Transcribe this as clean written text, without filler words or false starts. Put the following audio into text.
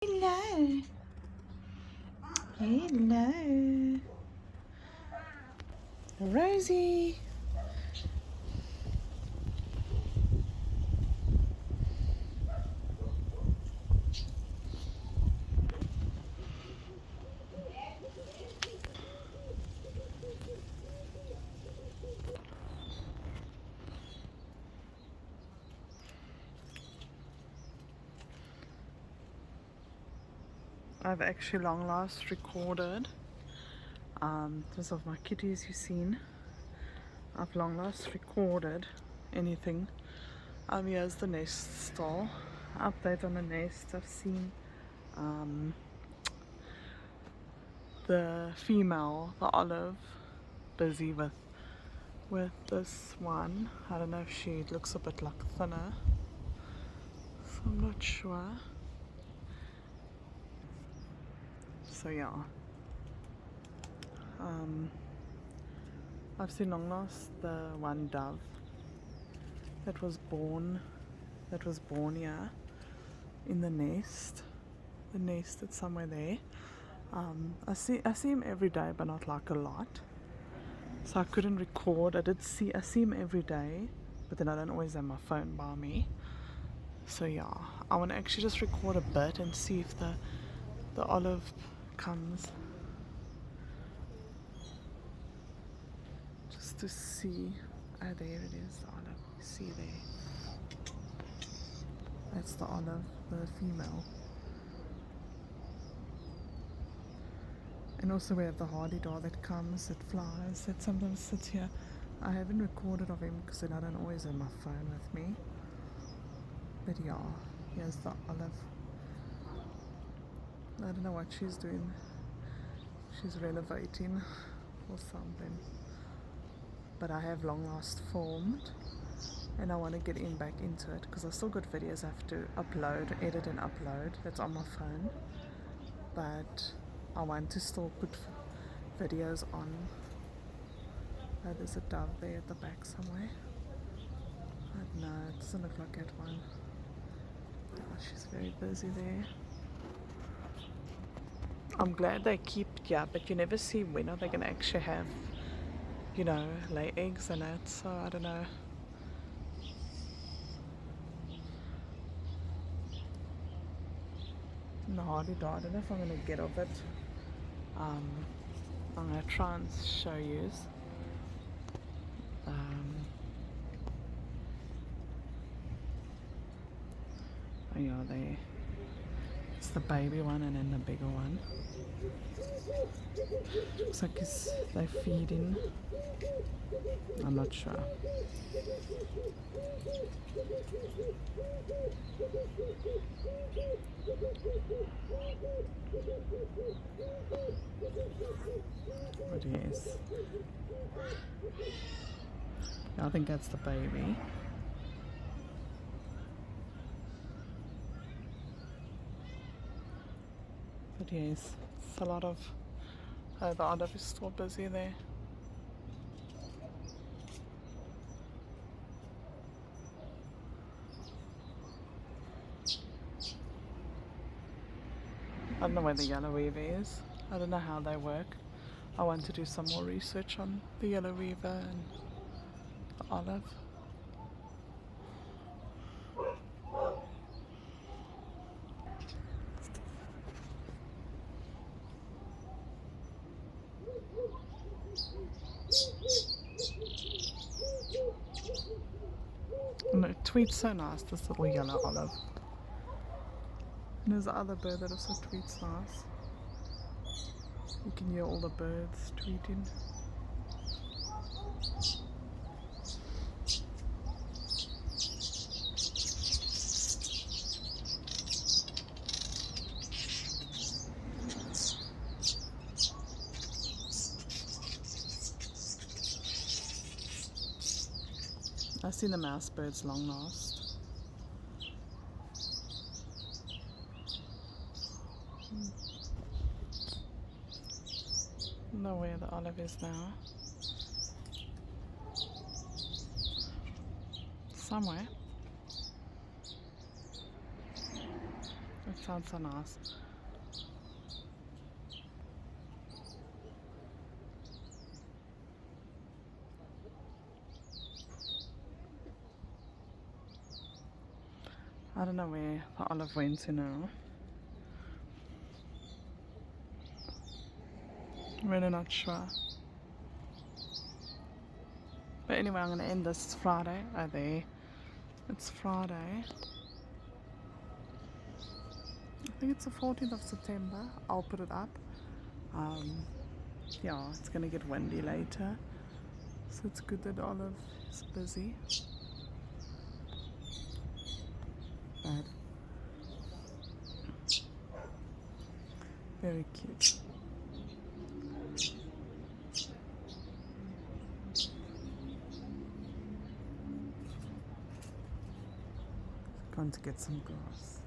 Hello. Hello. Rosie. I've actually long last recorded because of my kitties you've seen. I've long last recorded anything. Here's the nest stall. Update on the nest. I've seen the female, the olive, busy with this one. I don't know if she looks a bit like thinner, so I'm not sure. So yeah, I've seen long last the one dove that was born here in the nest. The nest is somewhere there. I see him every day, but not like a lot. So I couldn't record. I see him every day, but then I don't always have my phone by me. So yeah, I want to actually just record a bit and see if the olive comes. Just to see. Oh, there it is, the olive. You see there? That's the olive, the female. And also we have the hardy-dar that comes, that flies, that sometimes sits here. I haven't recorded of him because then I don't always have my phone with me. But yeah, here's the olive. I don't know what she's doing. She's renovating or something. But I have long last filmed and I want to get back into it because I still got videos I have to upload, edit and upload. That's on my phone. But I want to still put videos on. Oh, there's a dove there at the back somewhere. I don't know, it doesn't look like that one. Oh, she's very busy there. I'm glad they keep, yeah, but you never see when are they going to actually have, you know, lay eggs in it, so I don't know. No, hardy-dar, I don't know if I'm going to get of it. I'm going to try and show you. Oh yeah, it's the baby one and then the bigger one. Looks like they're feeding. I'm not sure. But yes. I think that's the baby. But yes, it's a lot of... Oh, the olive is still busy there. I don't know where the yellow weaver is. I don't know how they work. I want to do some more research on the yellow weaver and the olive. And it tweets so nice, this little yellow olive. And there's the other bird that also tweets nice. You can hear all the birds tweeting. I've seen the mouse birds long last. Know where the olive is now. Somewhere. That sounds so nice. I don't know where the olive went to now. Really not sure. But anyway, I'm going to end this. It's Friday. Oh, there. It's Friday. I think it's the 14th of September. I'll put it up. Yeah, it's going to get windy later. So it's good that Olive is busy. But very cute. Going to get some grass.